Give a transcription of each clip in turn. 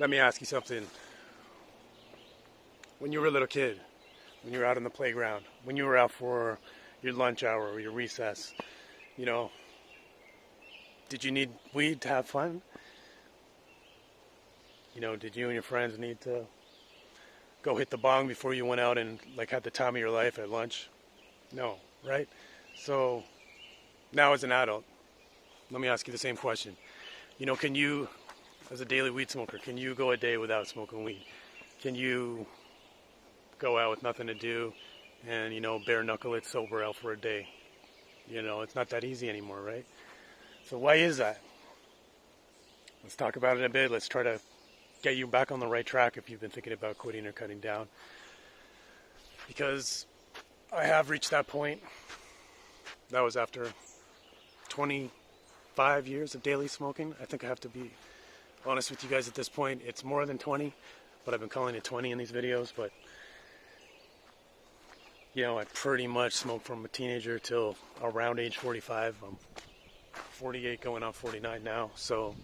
Let me ask you something. When you were a little kid, when you were out on the playground, when you were out for your lunch hour or your recess, you know, did you need weed to have fun? You know, did you and your friends need to go hit the bong before you went out and like had the time of your life at lunch? No, right? So now as an adult, let me ask you the same question. You know, can you, as a daily weed smoker, can you go a day without smoking weed? Can you go out with nothing to do and, you know, bare knuckle it sober out for a day? You know, it's not that easy anymore, right? So why is that? Let's talk about it a bit. Let's try to get you back on the right track if you've been thinking about quitting or cutting down. Because I have reached that point. That was after 25 years of daily smoking. I think I have to be honest with you guys at this point. It's more than 20, but I've been calling it 20 in these videos. But, you know, I pretty much smoked from a teenager till around age 45. I'm 48 going on 49 now. So,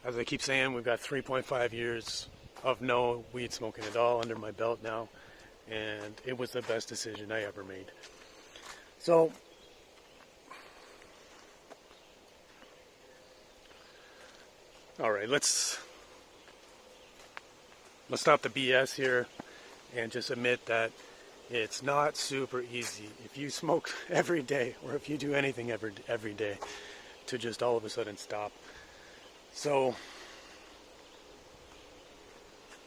as I keep saying, we've got 3.5 years of no weed smoking at all under my belt now. And it was the best decision I ever made. So, all right, let's stop the BS here and just admit that it's not super easy if you smoke every day or if you do anything every day to just all of a sudden stop. So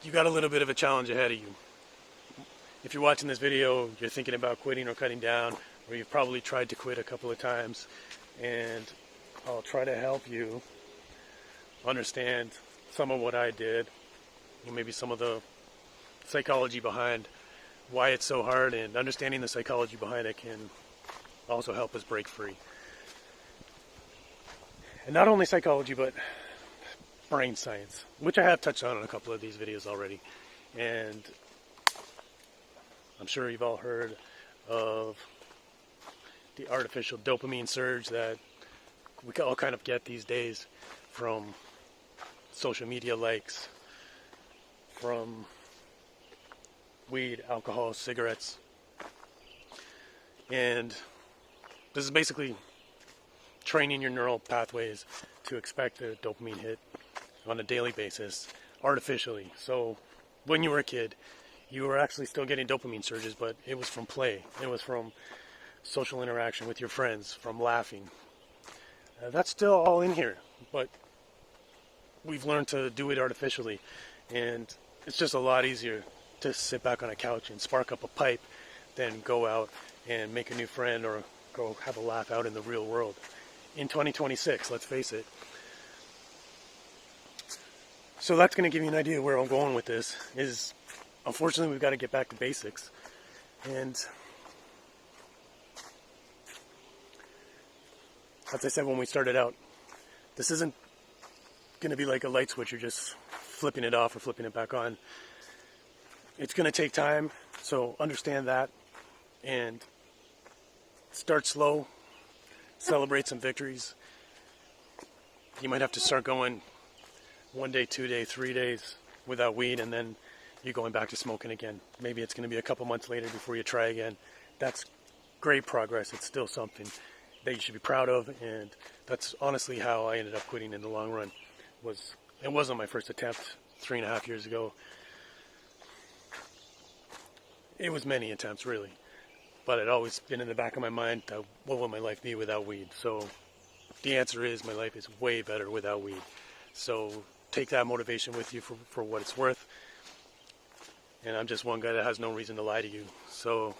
you got a little bit of a challenge ahead of you. If you're watching this video, you're thinking about quitting or cutting down, or you've probably tried to quit a couple of times, and I'll try to help you understand some of what I did, and maybe some of the psychology behind why it's so hard, and understanding the psychology behind it can also help us break free. And not only psychology, but brain science, which I have touched on in a couple of these videos already. And I'm sure you've all heard of the artificial dopamine surge that we all kind of get these days from social media likes, from weed, alcohol, cigarettes. And this is basically training your neural pathways to expect a dopamine hit on a daily basis artificially. So when you were a kid, you were actually still getting dopamine surges, but it was from play. It was from social interaction with your friends, from laughing. That's still all in here, but we've learned to do it artificially. And it's just a lot easier to sit back on a couch and spark up a pipe than go out and make a new friend or go have a laugh out in the real world. In 2026, let's face it. So that's going to give you an idea where I'm going with this. Is unfortunately we've got to get back to basics. And as I said when we started out, this isn't going to be like a light switch. You're just flipping it off or flipping it back on. It's going to take time, so understand that. And start slow. Celebrate some victories. You might have to start going 1 day, 2 days, 3 days without weed, and then you're going back to smoking again. Maybe it's going to be a couple months later before you try again. That's great progress. It's still something that you should be proud of, and that's honestly how I ended up quitting in the long run. It wasn't my first attempt 3.5 years ago. It was many attempts, really. But it always been in the back of my mind that what will my life be without weed? So the answer is my life is way better without weed. So take that motivation with you for what it's worth. And I'm just one guy that has no reason to lie to you. So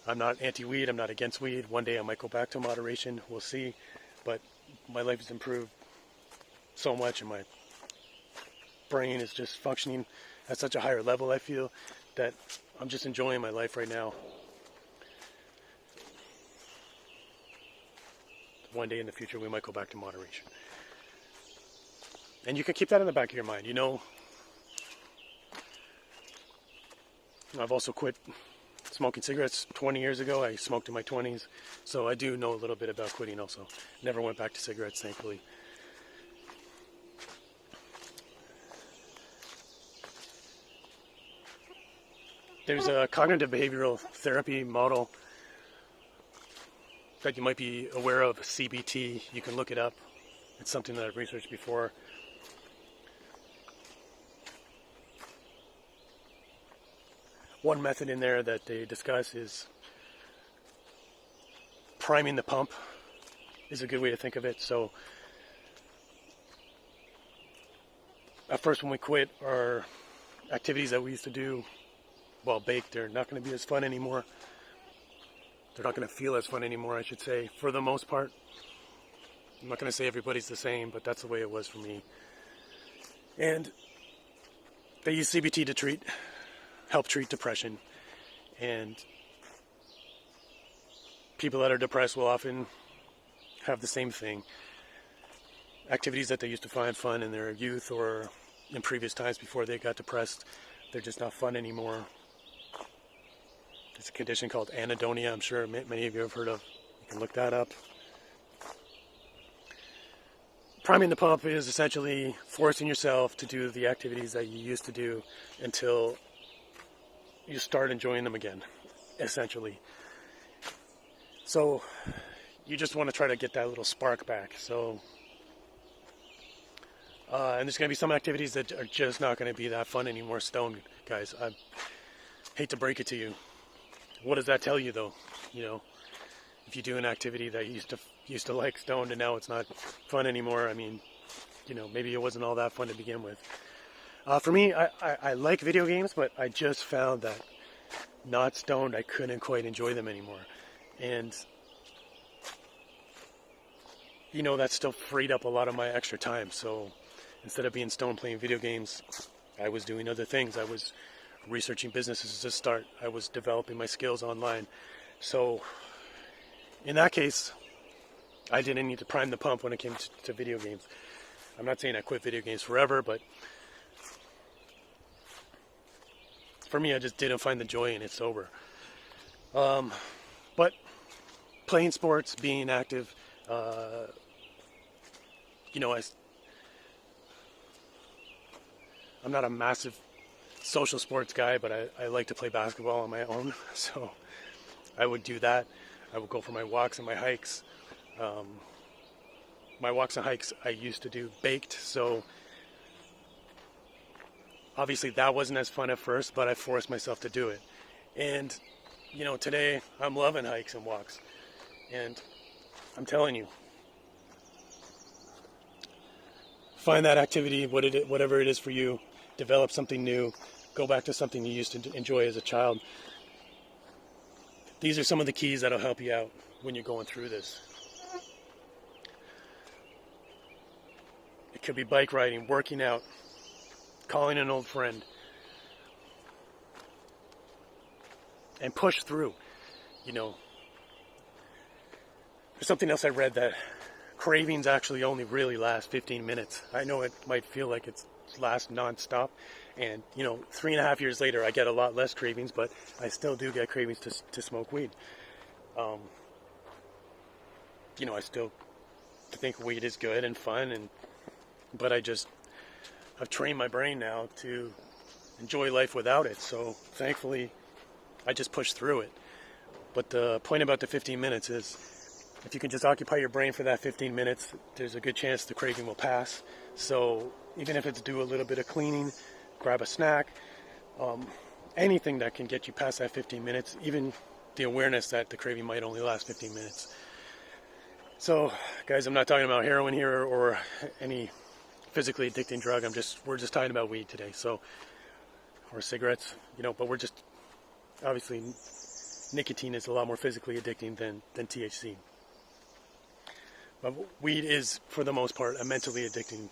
I'm not anti-weed. I'm not against weed. One day I might go back to moderation. We'll see. But my life has improved so much, and my brain is just functioning at such a higher level, I feel, that I'm just enjoying my life right now. One day in the future, we might go back to moderation. And you can keep that in the back of your mind. You know, I've also quit smoking cigarettes 20 years ago. I smoked in my 20s, so I do know a little bit about quitting also. Never went back to cigarettes, thankfully. There's a cognitive behavioral therapy model that you might be aware of, CBT. You can look it up. It's something that I've researched before. One method in there that they discuss is priming the pump is a good way to think of it. So at first when we quit our activities that we used to do while baked, they're not going to be as fun anymore. They're not going to feel as fun anymore, I should say, for the most part. I'm not going to say everybody's the same, but that's the way it was for me. And they use CBT to help treat depression. And people that are depressed will often have the same thing. Activities that they used to find fun in their youth or in previous times before they got depressed, they're just not fun anymore. It's a condition called anhedonia. I'm sure many of you have heard of. You can look that up. Priming the pump is essentially forcing yourself to do the activities that you used to do until you start enjoying them again, essentially. So you just want to try to get that little spark back. So, and there's going to be some activities that are just not going to be that fun anymore. Stone, guys, I hate to break it to you. What does that tell you, though? You know, if you do an activity that you used to like stoned and now it's not fun anymore, I mean, you know, maybe it wasn't all that fun to begin with. For me, I like video games, but I just found that not stoned, I couldn't quite enjoy them anymore. And, you know, that still freed up a lot of my extra time. So instead of being stoned playing video games, I was doing other things. I was researching businesses to start. I was developing my skills online. So in that case, I didn't need to prime the pump when it came to video games. I'm not saying I quit video games forever, but for me, I just didn't find the joy in it sober. But playing sports, being active, you know, I'm not a massive social sports guy, but I like to play basketball on my own. So I would do that. I would go for my walks and my hikes. My walks and hikes I used to do baked, so obviously that wasn't as fun at first, but I forced myself to do it. And, you know, today I'm loving hikes and walks. And I'm telling you, find that activity, whatever it is for you, develop something new, go back to something you used to enjoy as a child. These are some of the keys that'll help you out when you're going through this. It could be bike riding, working out, calling an old friend, and push through. You know, there's something else I read that cravings actually only really last 15 minutes. I know it might feel like it's lasts nonstop, and you know, 3.5 years later, I get a lot less cravings, but I still do get cravings to smoke weed. You know, I still think weed is good and fun, but I've trained my brain now to enjoy life without it. So thankfully, I just push through it. But the point about the 15 minutes is, if you can just occupy your brain for that 15 minutes, there's a good chance the craving will pass. So even if it's do a little bit of cleaning, grab a snack, anything that can get you past that 15 minutes, even the awareness that the craving might only last 15 minutes. So, guys, I'm not talking about heroin here or any physically addicting drug. We're just talking about weed today. So, or cigarettes, you know, but we're just, obviously, nicotine is a lot more physically addicting than THC. But weed is, for the most part, a mentally addicting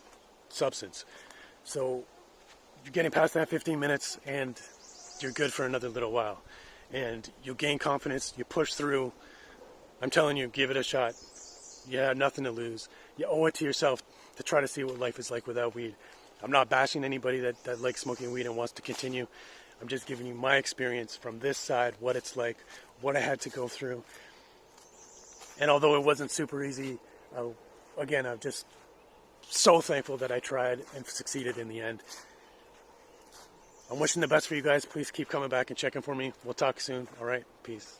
substance. So you're getting past that 15 minutes and you're good for another little while. And you'll gain confidence, you push through. I'm telling you, give it a shot. You have nothing to lose. You owe it to yourself to try to see what life is like without weed. I'm not bashing anybody that likes smoking weed and wants to continue. I'm just giving you my experience from this side, what it's like, what I had to go through. And although it wasn't super easy, again, I'm just so thankful that I tried and succeeded in the end. I'm wishing the best for you guys. Please keep coming back and checking for me. We'll talk soon. All right. Peace.